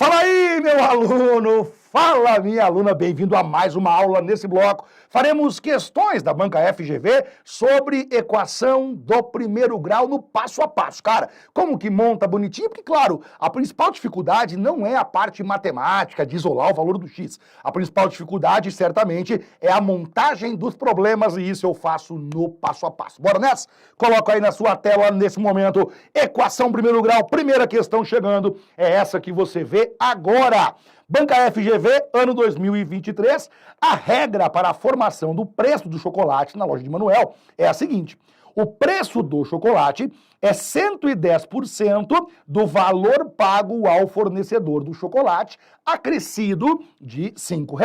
Fala aí, meu aluno! Fala, minha aluna! Bem-vindo a mais uma aula nesse bloco. Faremos questões da banca FGV sobre equação do primeiro grau no passo a passo. Cara, como que monta bonitinho? Porque, claro, a principal dificuldade não é a parte matemática de isolar o valor do x. A principal dificuldade, certamente, é a montagem dos problemas e isso eu faço no passo a passo. Bora nessa? Coloca aí na sua tela, nesse momento, equação primeiro grau, primeira questão chegando. É essa que você vê agora. Banca FGV, ano 2023, a regra para a formação do preço do chocolate na loja de Manuel é a seguinte: o preço do chocolate é 110% do valor pago ao fornecedor do chocolate, acrescido de R$ 5.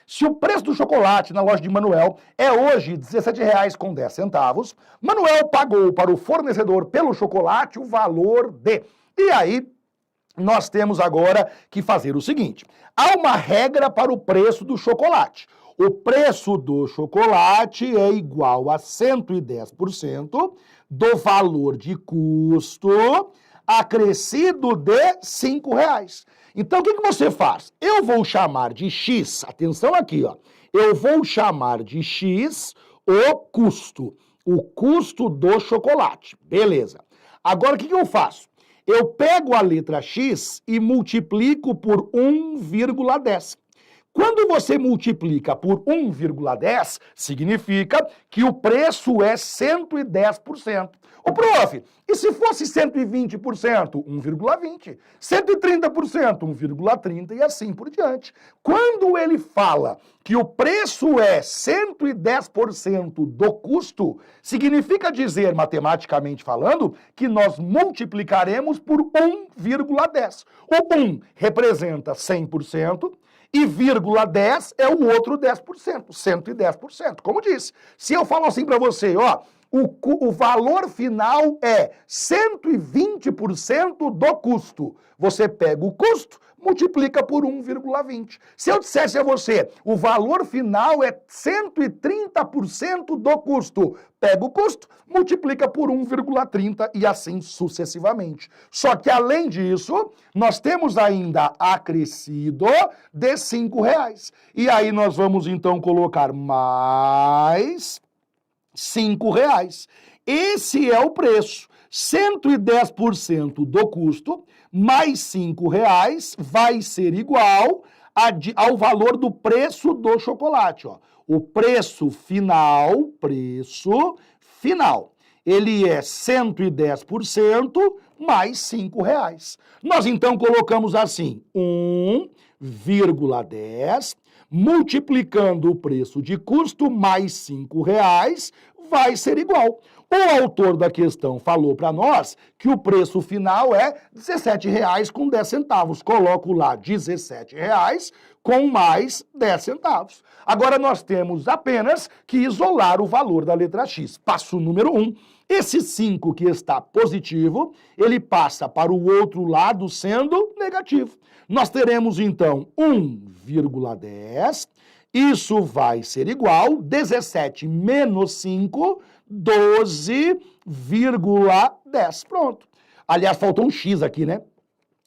Se o preço do chocolate na loja de Manuel é hoje R$ 17,10, Manuel pagou para o fornecedor pelo chocolate o valor de... E aí, nós temos agora que fazer o seguinte: há uma regra para o preço do chocolate. O preço do chocolate é igual a 110% do valor de custo acrescido de R$ 5. Então, o que você faz? Eu vou chamar de X, atenção aqui, ó. Eu vou chamar de X o custo do chocolate. Beleza. Agora, o que eu faço? Eu pego a letra X e multiplico por 1,10. Quando você multiplica por 1,10, significa que o preço é 110%. Ô, prof, e se fosse 120%? 1,20. 130%? 1,30 e assim por diante. Quando ele fala que o preço é 110% do custo, significa dizer, matematicamente falando, que nós multiplicaremos por 1,10. O 1 representa 100%, e vírgula 10 é o outro 10%, 110%. Como disse, se eu falo assim para você, ó, o valor final é 120% do custo. Você pega o custo, multiplica por 1,20. Se eu dissesse a você, o valor final é 130% do custo, pega o custo, multiplica por 1,30 e assim sucessivamente. Só que além disso, nós temos ainda acrescido de R$ 5. E aí nós vamos então colocar mais R$ 5. Esse é o preço. 110% do custo mais R$ 5 vai ser igual ao valor do preço do chocolate. Ó. O preço final, ele é 110% mais R$ 5. Nós então colocamos assim, 1,10 multiplicando o preço de custo mais R$ 5 vai ser igual. O autor da questão falou para nós que o preço final é R$ 17,10. Coloco lá R$ 17 com mais 10 centavos. Agora nós temos apenas que isolar o valor da letra X. Passo número 1. Esse 5 que está positivo, ele passa para o outro lado sendo negativo. Nós teremos então 1,10. Isso vai ser igual, 17 menos 5, 12,10. Pronto. Aliás, faltou um X aqui, né?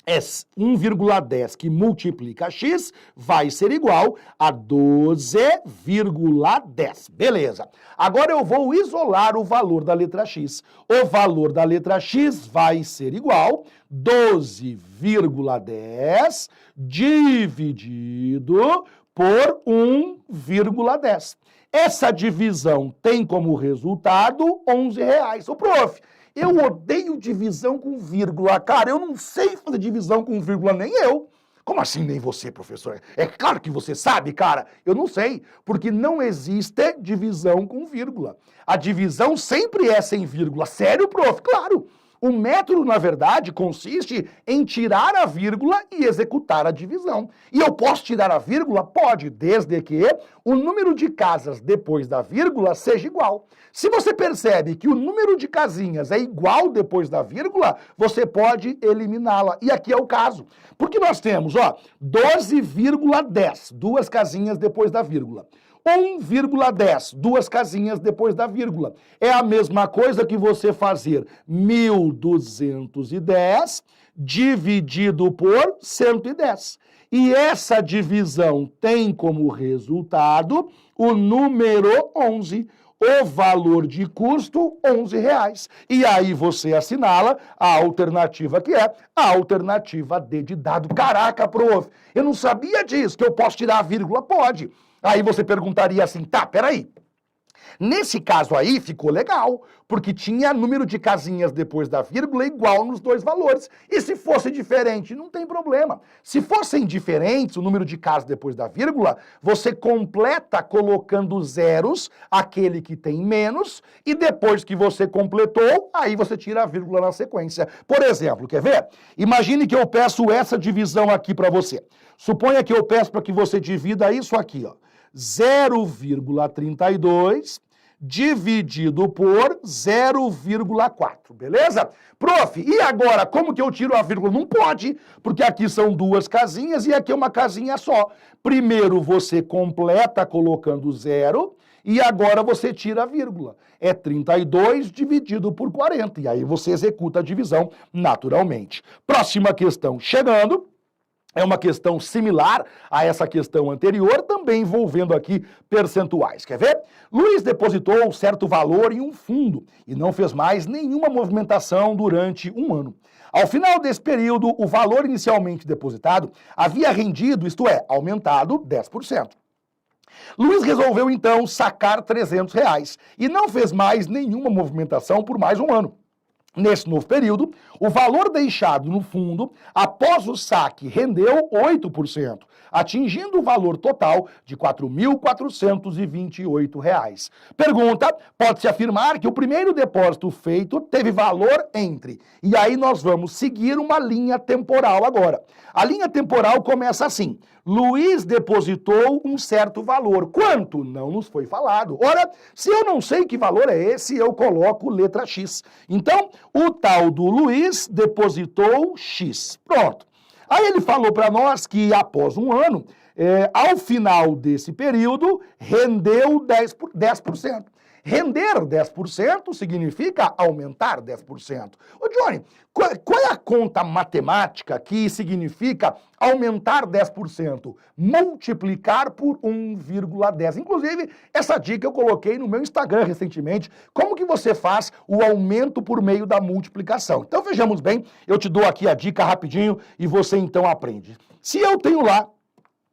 É 1,10 que multiplica x vai ser igual a 12,10. Beleza. Agora eu vou isolar o valor da letra x. O valor da letra x vai ser igual a 12,10 dividido por 1,10. Essa divisão tem como resultado R$ 11. Ô, prof, eu odeio divisão com vírgula. Cara, eu não sei fazer divisão com vírgula, nem eu. Como assim nem você, professor? É claro que você sabe, cara. Eu não sei, porque não existe divisão com vírgula. A divisão sempre é sem vírgula. Sério, prof? Claro. O método, na verdade, consiste em tirar a vírgula e executar a divisão. E eu posso tirar a vírgula? Pode, desde que o número de casas depois da vírgula seja igual. Se você percebe que o número de casinhas é igual depois da vírgula, você pode eliminá-la. E aqui é o caso. Porque nós temos, ó, 12,10, duas casinhas depois da vírgula. 1,10, duas casinhas depois da vírgula. É a mesma coisa que você fazer 1.210 dividido por 110. E essa divisão tem como resultado o número 11. O valor de custo, R$11. E aí você assinala a alternativa que é a alternativa D de dado. Caraca, prof, eu não sabia disso, que eu posso tirar a vírgula? Pode. Aí você perguntaria assim, tá, peraí. Nesse caso aí ficou legal, porque tinha número de casinhas depois da vírgula igual nos dois valores. E se fosse diferente, não tem problema. Se fossem diferentes, o número de casas depois da vírgula, você completa colocando zeros, aquele que tem menos, e depois que você completou, aí você tira a vírgula na sequência. Por exemplo, quer ver? Imagine que eu peço essa divisão aqui para você. Suponha que eu peço para que você divida isso aqui, ó. 0,32 dividido por 0,4, beleza? Prof, e agora, como que eu tiro a vírgula? Não pode, porque aqui são duas casinhas e aqui é uma casinha só. Primeiro você completa colocando zero e agora você tira a vírgula. É 32 dividido por 40, e aí você executa a divisão naturalmente. Próxima questão chegando. É uma questão similar a essa questão anterior, também envolvendo aqui percentuais. Quer ver? Luiz depositou certo valor em um fundo e não fez mais nenhuma movimentação durante um ano. Ao final desse período, o valor inicialmente depositado havia rendido, isto é, aumentado 10%. Luiz resolveu então sacar R$300 e não fez mais nenhuma movimentação por mais um ano. Nesse novo período, o valor deixado no fundo, após o saque, rendeu 8%, atingindo o valor total de R$ 4.428. Pergunta, pode-se afirmar que o primeiro depósito feito teve valor entre... E aí nós vamos seguir uma linha temporal agora. A linha temporal começa assim. Luiz depositou um certo valor. Quanto? Não nos foi falado. Ora, se eu não sei que valor é esse, eu coloco letra X. Então, o tal do Luiz depositou X. Pronto. Aí ele falou para nós que após um ano, ao final desse período, rendeu 10%. Render 10% significa aumentar 10%. Ô Johnny, qual é a conta matemática que significa aumentar 10%? Multiplicar por 1,10. Inclusive, essa dica eu coloquei no meu Instagram recentemente. Como que você faz o aumento por meio da multiplicação? Então vejamos bem, eu te dou aqui a dica rapidinho e você então aprende. Se eu tenho lá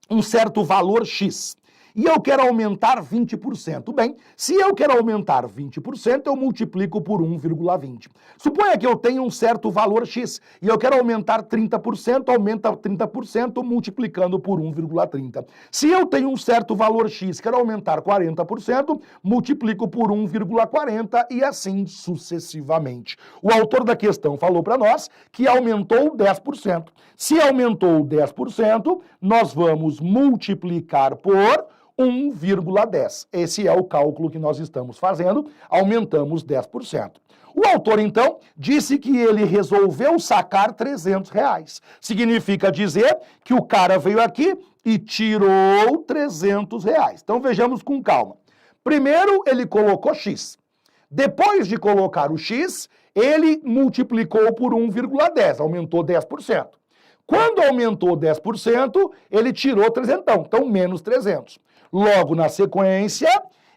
um certo valor X, e eu quero aumentar 20%. Bem, se eu quero aumentar 20%, eu multiplico por 1,20. Suponha que eu tenho um certo valor X e eu quero aumentar 30%, aumenta 30% multiplicando por 1,30. Se eu tenho um certo valor X, quero aumentar 40%, multiplico por 1,40 e assim sucessivamente. O autor da questão falou para nós que aumentou 10%. Se aumentou 10%, nós vamos multiplicar por 1,10. Esse é o cálculo que nós estamos fazendo, aumentamos 10%. O autor, então, disse que ele resolveu sacar R$300. Significa dizer que o cara veio aqui e tirou R$300. Então vejamos com calma. Primeiro ele colocou X. Depois de colocar o X, ele multiplicou por 1,10, aumentou 10%. Quando aumentou 10%, ele tirou 300, então menos 300. Logo na sequência,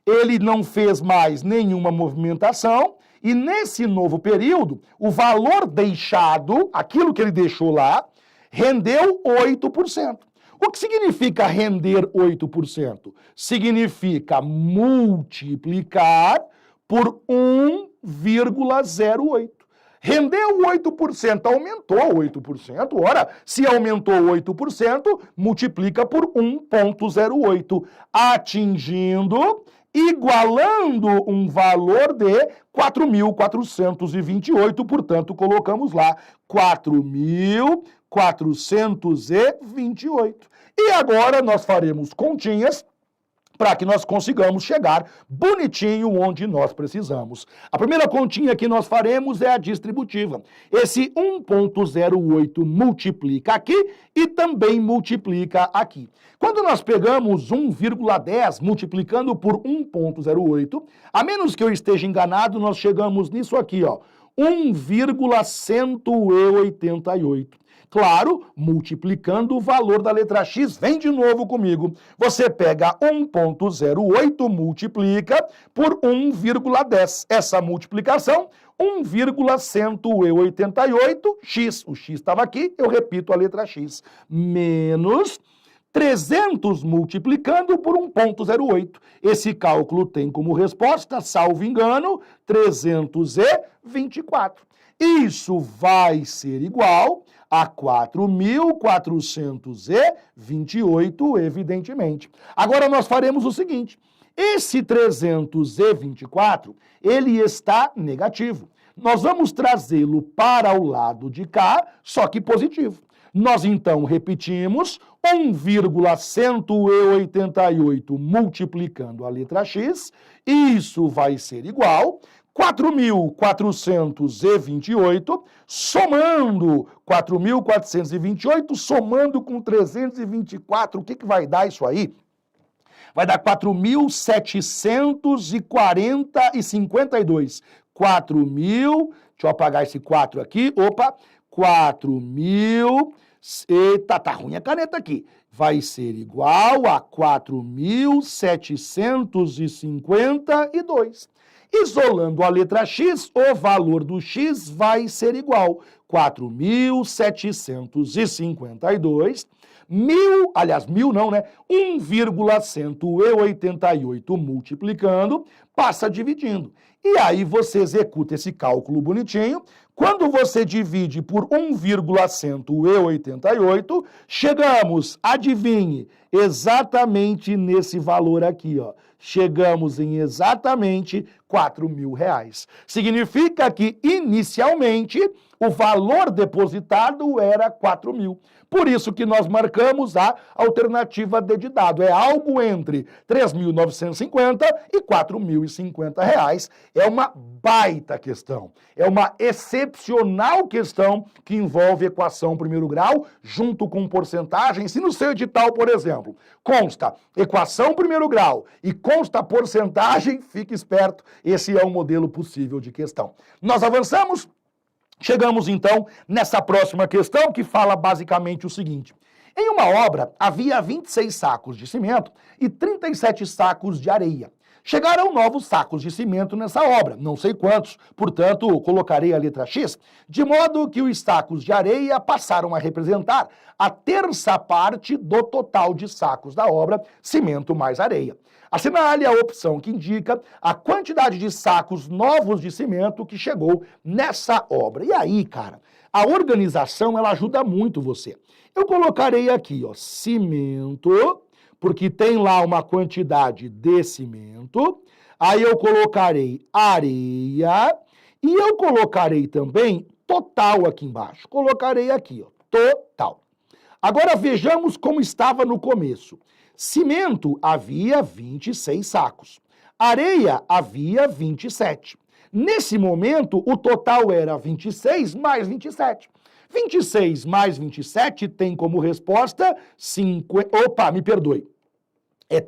ele não fez mais nenhuma movimentação e nesse novo período, o valor deixado, aquilo que ele deixou lá, rendeu 8%. O que significa render 8%? Significa multiplicar por 1,08. Rendeu 8%, aumentou 8%. Ora, se aumentou 8%, multiplica por 1,08, atingindo, igualando um valor de 4.428, portanto, colocamos lá 4.428. E agora nós faremos continhas para que nós consigamos chegar bonitinho onde nós precisamos. A primeira continha que nós faremos é a distributiva. Esse 1,08 multiplica aqui e também multiplica aqui. Quando nós pegamos 1,10 multiplicando por 1,08, a menos que eu esteja enganado, nós chegamos nisso aqui, ó, 1,188. Claro, multiplicando o valor da letra X, vem de novo comigo. Você pega 1,08, multiplica por 1,10. Essa multiplicação, 1,188x. O X estava aqui, eu repito a letra X. Menos 300 multiplicando por 1,08. Esse cálculo tem como resposta, salvo engano, 324. Isso vai ser igual a 4.428, evidentemente. Agora nós faremos o seguinte, esse 324, ele está negativo. Nós vamos trazê-lo para o lado de cá, só que positivo. Nós então repetimos 1,188 multiplicando a letra X, isso vai ser igual 4.428, somando 4.428, somando com 324, o que vai dar isso aí? Vai dar 4.740,52. 4.000, deixa eu apagar esse 4 aqui, 4.000, eita, tá ruim a caneta aqui. Vai ser igual a 4.752. Isolando a letra X, o valor do X vai ser igual a 4.752, 1,188 multiplicando, passa dividindo. E aí você executa esse cálculo bonitinho. Quando você divide por 1,188, chegamos, adivinhe, exatamente nesse valor aqui, ó. Chegamos em exatamente R$4.000. Significa que, inicialmente, o valor depositado era 4.000. Por isso que nós marcamos a alternativa D de dado. É algo entre 3.950 e R$4.050. É uma baita questão. É uma excepcional questão que envolve equação primeiro grau junto com porcentagem. Se no seu edital, por exemplo, consta equação primeiro grau e consta porcentagem, fique esperto. Esse é um modelo possível de questão. Nós avançamos? Chegamos, então, nessa próxima questão que fala basicamente o seguinte. Em uma obra, havia 26 sacos de cimento e 37 sacos de areia. Chegaram novos sacos de cimento nessa obra, não sei quantos, portanto, colocarei a letra X, de modo que os sacos de areia passaram a representar a terça parte do total de sacos da obra, cimento mais areia. Assinale a opção que indica a quantidade de sacos novos de cimento que chegou nessa obra. E aí, cara, a organização, ela ajuda muito você. Eu colocarei aqui, ó, cimento, porque tem lá uma quantidade de cimento. Aí eu colocarei areia e eu colocarei também total aqui embaixo. Colocarei aqui, ó, total. Agora vejamos como estava no começo. Cimento havia 26 sacos. Areia havia 27. Nesse momento, o total era 26 mais 27. 26 mais 27 tem como resposta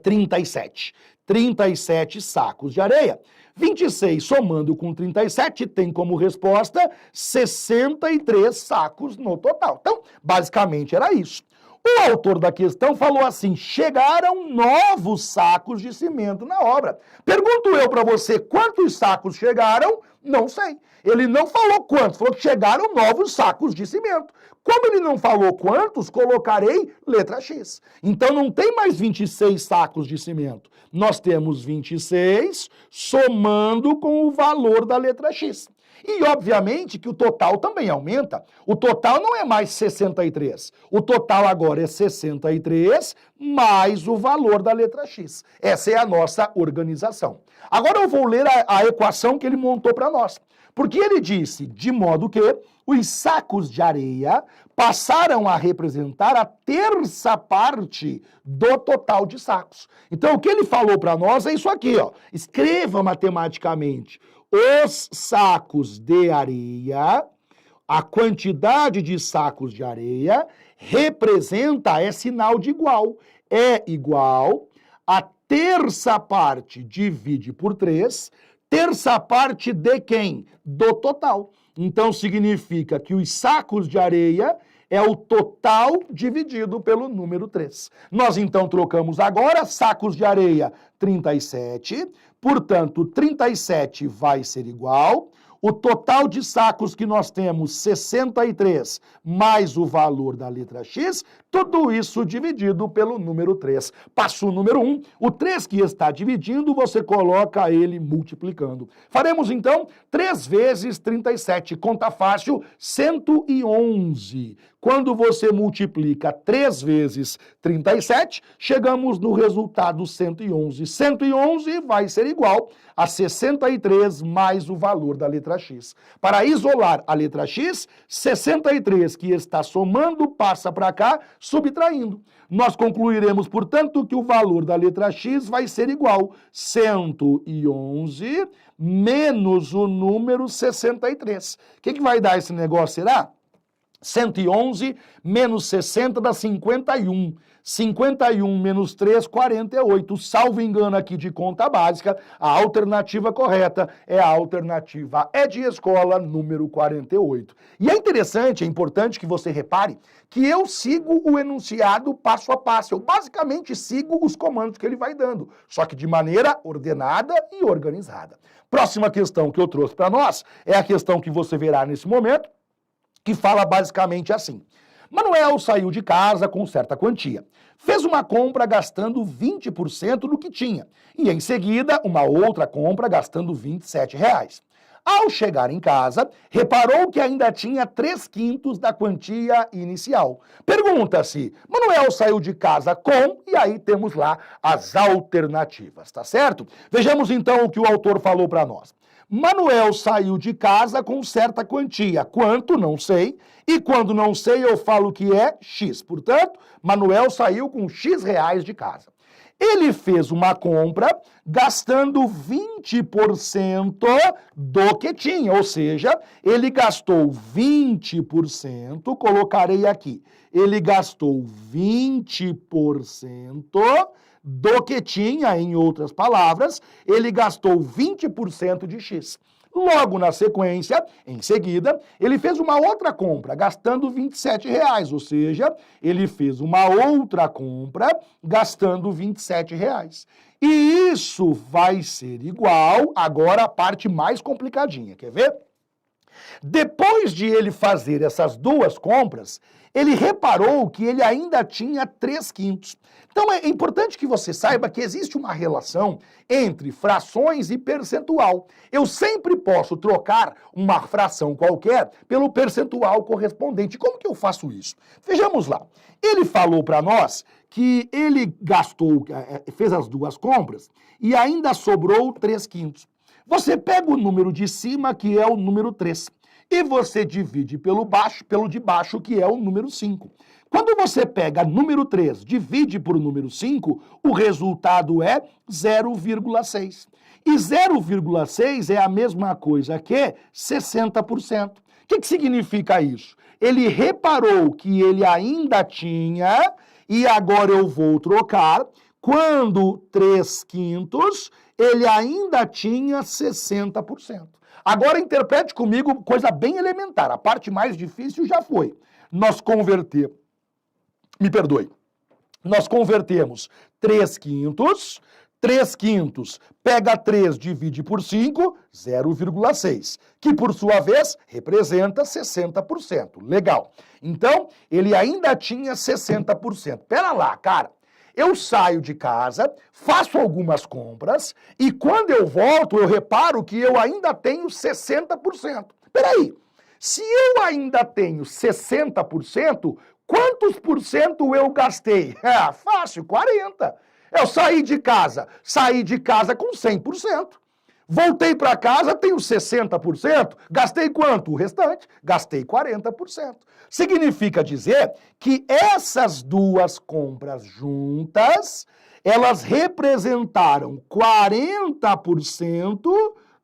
37. 37 sacos de areia. 26 somando com 37 tem como resposta 63 sacos no total. Então, basicamente era isso. O autor da questão falou assim, chegaram novos sacos de cimento na obra. Pergunto eu para você, quantos sacos chegaram? Não sei. Ele não falou quantos, falou que chegaram novos sacos de cimento. Como ele não falou quantos, colocarei letra X. Então não tem mais 26 sacos de cimento. Nós temos 26 somando com o valor da letra X. E, obviamente, que o total também aumenta. O total não é mais 63. O total agora é 63 mais o valor da letra X. Essa é a nossa organização. Agora eu vou ler a equação que ele montou para nós. Porque ele disse, de modo que os sacos de areia passaram a representar a terça parte do total de sacos. Então, o que ele falou para nós é isso aqui, ó. Escreva matematicamente. Os sacos de areia, a quantidade de sacos de areia representa, é sinal de igual. É igual a terça parte divide por 3, terça parte de quem? Do total. Então significa que os sacos de areia é o total dividido pelo número 3. Nós então trocamos agora sacos de areia 37, portanto 37 vai ser igual. O total de sacos que nós temos, 63, mais o valor da letra X, tudo isso dividido pelo número 3. Passo número 1, o 3 que está dividindo, você coloca ele multiplicando. Faremos então 3 vezes 37, conta fácil, 111. Quando você multiplica 3 vezes 37, chegamos no resultado 111. 111 vai ser igual a 63 mais o valor da letra X. Para isolar a letra X, 63 que está somando passa para cá, subtraindo. Nós concluiremos, portanto, que o valor da letra X vai ser igual a 111 menos o número 63. O que vai dar esse negócio, será? 111 menos 60 dá 51. 51 menos 3, 48. Salvo engano aqui de conta básica, a alternativa correta é a alternativa E de escola, número 48. E é interessante, é importante que você repare que eu sigo o enunciado passo a passo. Eu basicamente sigo os comandos que ele vai dando, só que de maneira ordenada e organizada. Próxima questão que eu trouxe para nós é a questão que você verá nesse momento, que fala basicamente assim. Manuel saiu de casa com certa quantia. Fez uma compra gastando 20% do que tinha. E em seguida, uma outra compra gastando R$27. Ao chegar em casa, reparou que ainda tinha 3/5 da quantia inicial. Pergunta-se, Manuel saiu de casa com, e aí temos lá as alternativas, tá certo? Vejamos então o que o autor falou para nós. Manuel saiu de casa com certa quantia. Quanto? Não sei. E quando não sei, eu falo que é X. Portanto, Manuel saiu com X reais de casa. Ele fez uma compra gastando 20% do que tinha, ou seja, ele gastou 20%, colocarei aqui, ele gastou 20% do que tinha, em outras palavras, ele gastou 20% de X. Logo na sequência, em seguida, ele fez uma outra compra, gastando R$27, ou seja, ele fez uma outra compra, gastando R$27. E isso vai ser igual, agora a parte mais complicadinha, quer ver? Depois de ele fazer essas duas compras, ele reparou que ele ainda tinha 3/5. Então é importante que você saiba que existe uma relação entre frações e percentual. Eu sempre posso trocar uma fração qualquer pelo percentual correspondente. Como que eu faço isso? Vejamos lá. Ele falou para nós que ele gastou, fez as duas compras e ainda sobrou 3/5. Você pega o número de cima, que é o número 3, e você divide pelo de baixo, que é o número 5. Quando você pega número 3, divide por número 5, o resultado é 0,6. E 0,6 é a mesma coisa que 60%. O que significa isso? Ele reparou que ele ainda tinha, e agora eu vou trocar, quando 3/5, ele ainda tinha 60%. Agora interprete comigo coisa bem elementar, a parte mais difícil já foi. Nós convertemos 3/5, 3/5 pega 3, divide por 5, 0,6, que por sua vez representa 60%. Legal. Então, ele ainda tinha 60%. Pera lá, cara. Eu saio de casa, faço algumas compras e quando eu volto eu reparo que eu ainda tenho 60%. Peraí, se eu ainda tenho 60%, quantos por cento eu gastei? Fácil, 40%. Eu saí de casa com 100%. Voltei para casa, tenho 60%. Gastei quanto? O restante. Gastei 40%. Significa dizer que essas duas compras juntas, elas representaram 40%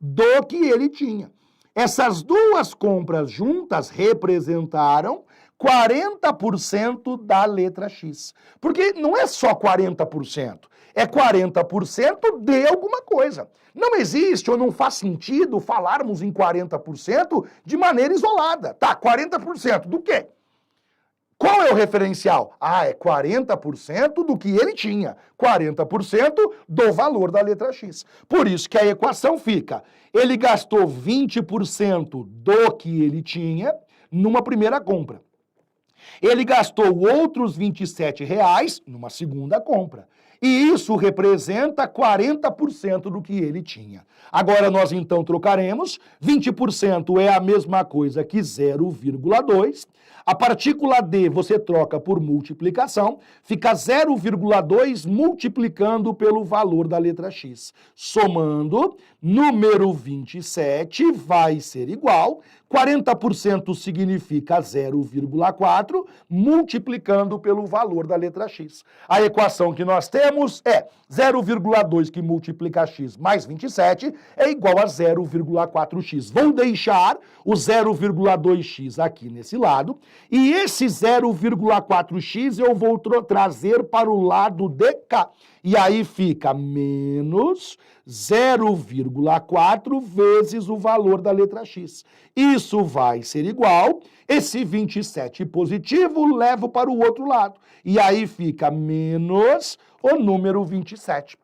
do que ele tinha. Essas duas compras juntas representaram 40% da letra X. Porque não é só 40%, é 40% de alguma coisa. Não existe ou não faz sentido falarmos em 40% de maneira isolada. Tá, 40% do quê? Qual é o referencial? Ah, é 40% do que ele tinha, 40% do valor da letra X. Por isso que a equação fica, ele gastou 20% do que ele tinha numa primeira compra. Ele gastou outros R$27 numa segunda compra. E isso representa 40% do que ele tinha. Agora nós então trocaremos, 20% é a mesma coisa que 0,2. A partícula D você troca por multiplicação, fica 0,2 multiplicando pelo valor da letra X. Somando, número 27 vai ser igual, 40% significa 0,4, multiplicando pelo valor da letra X. A equação que nós temos é 0,2 que multiplica x mais 27 é igual a 0,4x. Vou deixar o 0,2x aqui nesse lado, e esse 0,4x eu vou trazer para o lado de cá. E aí fica menos 0,4 vezes o valor da letra X. Isso vai ser igual, esse 27 positivo levo para o outro lado. E aí fica menos o número 27.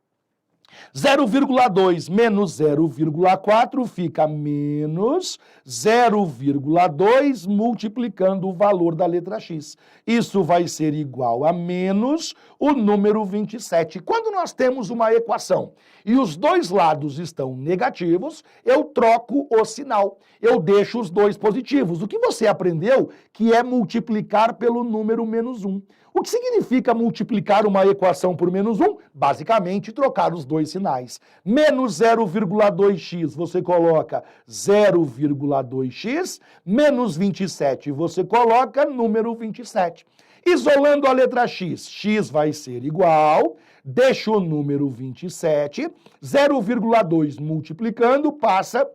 0,2 menos 0,4 fica menos 0,2 multiplicando o valor da letra X. Isso vai ser igual a menos o número 27. Quando nós temos uma equação e os dois lados estão negativos, eu troco o sinal. Eu deixo os dois positivos. O que você aprendeu que é multiplicar pelo número menos 1. O que significa multiplicar uma equação por menos 1? Basicamente, trocar os dois sinais. Menos 0,2x, você coloca 0,2x, menos 27, você coloca número 27. Isolando a letra x, x vai ser igual, deixa o número 27, 0,2 multiplicando passa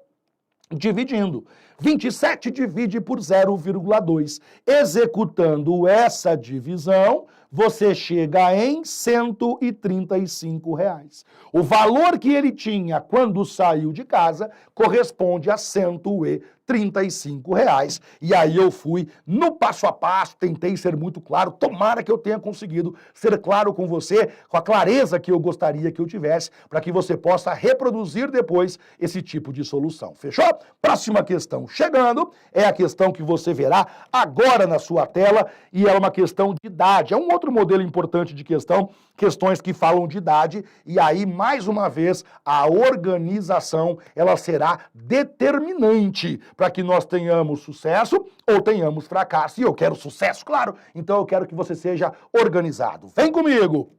dividindo. 27 divide por 0,2. Executando essa divisão, você chega em R$135. O valor que ele tinha quando saiu de casa corresponde a R$135. E aí eu fui no passo a passo, tentei ser muito claro, tomara que eu tenha conseguido ser claro com você, com a clareza que eu gostaria que eu tivesse, para que você possa reproduzir depois esse tipo de solução. Fechou? Próxima questão chegando, é a questão que você verá agora na sua tela, e é uma questão de idade. É um outro modelo importante de questão, questões que falam de idade, e aí, mais uma vez, a organização, ela será determinante para que nós tenhamos sucesso ou tenhamos fracasso. E eu quero sucesso, claro, então eu quero que você seja organizado. Vem comigo!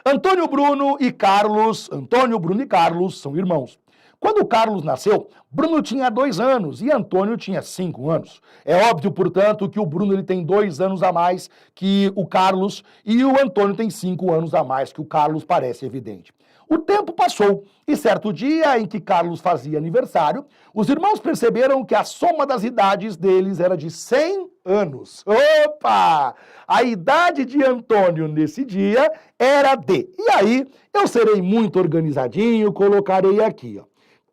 Antônio Bruno e Carlos são irmãos. Quando o Carlos nasceu, Bruno tinha 2 anos e Antônio tinha 5 anos. É óbvio, portanto, que o Bruno ele tem 2 anos a mais que o Carlos e o Antônio tem 5 anos a mais que o Carlos, parece evidente. O tempo passou e certo dia em que Carlos fazia aniversário, os irmãos perceberam que a soma das idades deles era de 100 anos. Opa! A idade de Antônio nesse dia era de... E aí, eu serei muito organizadinho, colocarei aqui, ó.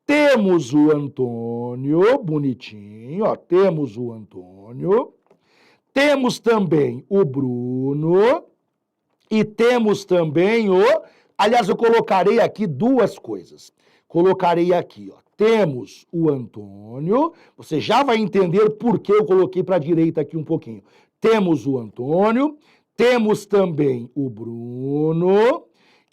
Temos o Antônio, bonitinho, ó, temos o Antônio, temos também o Bruno e temos também o... Aliás, eu colocarei aqui 2 coisas. Colocarei aqui, ó, temos o Antônio, você já vai entender por que eu coloquei para a direita aqui um pouquinho. Temos o Antônio, temos também o Bruno...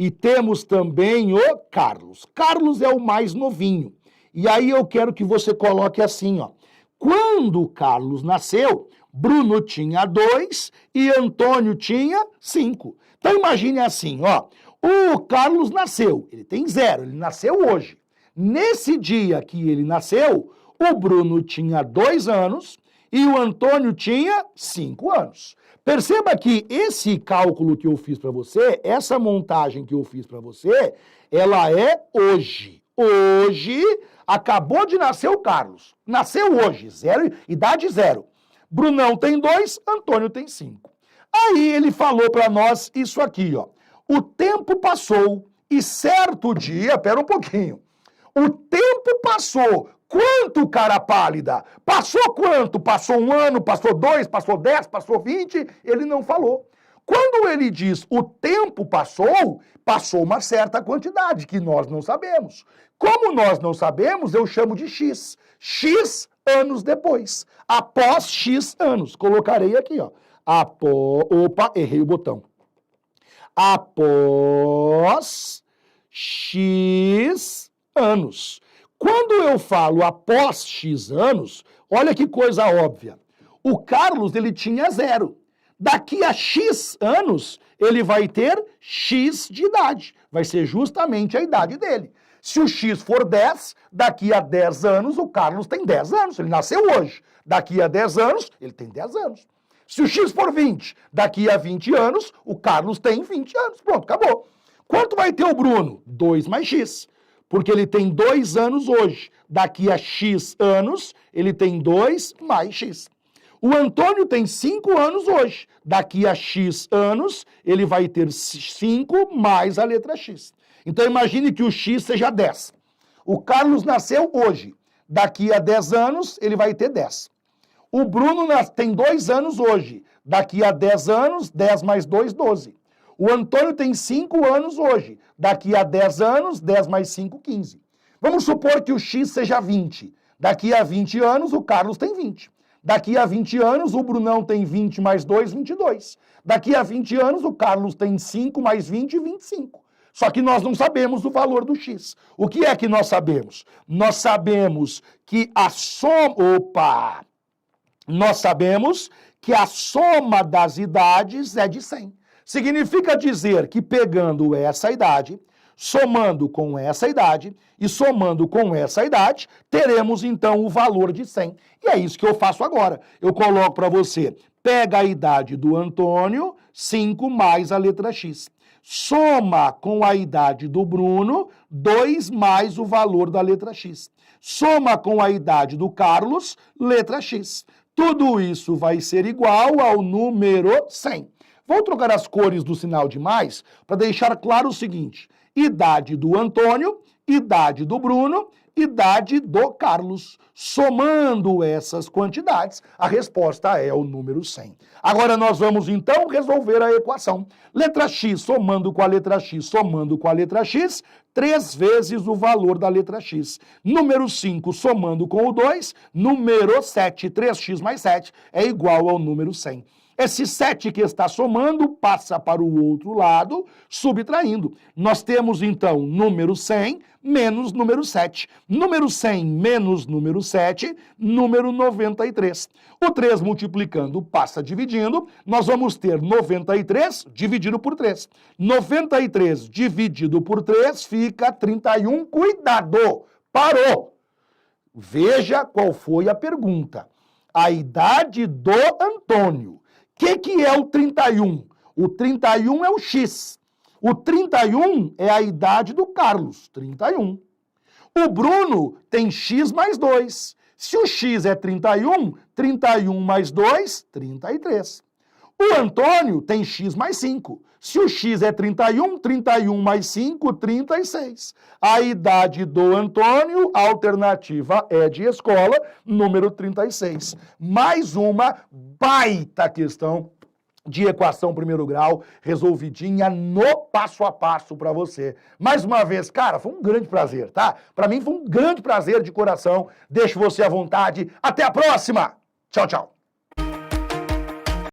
E temos também o Carlos. Carlos é o mais novinho. E aí eu quero que você coloque assim, ó. Quando o Carlos nasceu, Bruno tinha 2 e Antônio tinha 5. Então imagine assim, ó. O Carlos nasceu, ele tem 0, ele nasceu hoje. Nesse dia que ele nasceu, o Bruno tinha 2 anos e o Antônio tinha 5 anos. Perceba que esse cálculo que eu fiz para você, essa montagem que eu fiz para você, ela é hoje. Hoje, acabou de nascer o Carlos. Nasceu hoje, idade 0. Brunão tem 2, Antônio tem 5. Aí ele falou para nós isso aqui, ó. O tempo passou e certo dia, pera um pouquinho. O tempo passou. Quanto, cara pálida? Passou quanto? Passou 1 ano, passou 2, passou 10, passou 20? Ele não falou. Quando ele diz o tempo passou, passou uma certa quantidade que nós não sabemos. Como nós não sabemos, eu chamo de X. X anos depois. Após X anos. Colocarei aqui, ó. Opa, errei o botão. Após X anos. Quando eu falo após X anos, olha que coisa óbvia. O Carlos, ele tinha 0. Daqui a X anos, ele vai ter X de idade. Vai ser justamente a idade dele. Se o X for 10, daqui a 10 anos, o Carlos tem 10 anos. Ele nasceu hoje. Daqui a 10 anos, ele tem 10 anos. Se o X for 20, daqui a 20 anos, o Carlos tem 20 anos. Pronto, acabou. Quanto vai ter o Bruno? 2 mais X. Porque ele tem 2 anos hoje. Daqui a X anos, ele tem 2 mais X. O Antônio tem 5 anos hoje. Daqui a X anos, ele vai ter 5 mais a letra X. Então imagine que o X seja 10. O Carlos nasceu hoje. Daqui a 10 anos, ele vai ter 10. O Bruno tem 2 anos hoje. Daqui a 10 anos, 10 mais 2, 12. O Antônio tem 5 anos hoje. Daqui a 10 anos, 10 mais 5, 15. Vamos supor que o X seja 20. Daqui a 20 anos, o Carlos tem 20. Daqui a 20 anos, o Brunão tem 20 mais 2, 22. Daqui a 20 anos, o Carlos tem 5 mais 20, 25. Só que nós não sabemos o valor do X. O que é que nós sabemos? Nós sabemos que a soma... Opa! Nós sabemos que a soma das idades é de 100. Significa dizer que pegando essa idade, somando com essa idade e somando com essa idade, teremos então o valor de 100. E é isso que eu faço agora. Eu coloco para você, pega a idade do Antônio, 5 mais a letra X. Soma com a idade do Bruno, 2 mais o valor da letra X. Soma com a idade do Carlos, letra X. Tudo isso vai ser igual ao número 100. Vou trocar as cores do sinal de mais para deixar claro o seguinte. Idade do Antônio, idade do Bruno, idade do Carlos. Somando essas quantidades, a resposta é o número 100. Agora nós vamos então resolver a equação. Letra X somando com a letra X, somando com a letra X, 3 vezes o valor da letra X. Número 5 somando com o 2, número 7, 3x mais 7 é igual ao número 100. Esse 7 que está somando passa para o outro lado, subtraindo. Nós temos, então, número 100 menos número 7. Número 100 menos número 7, número 93. O 3 multiplicando passa dividindo, nós vamos ter 93 dividido por 3. 93 dividido por 3 fica 31. Cuidado! Parou! Veja qual foi a pergunta. A idade do Antônio. O que é o 31? O 31 é o X. O 31 é a idade do Carlos, 31. O Bruno tem X mais 2. Se o X é 31, 31 mais 2, 33. O Antônio tem X mais 5. Se o X é 31, 31 mais 5, 36. A idade do Antônio, a alternativa é de escola, número 36. Mais uma baita questão de equação primeiro grau, resolvidinha no passo a passo para você. Mais uma vez, cara, foi um grande prazer, tá? Para mim foi um grande prazer de coração. Deixo você à vontade. Até a próxima! Tchau, tchau!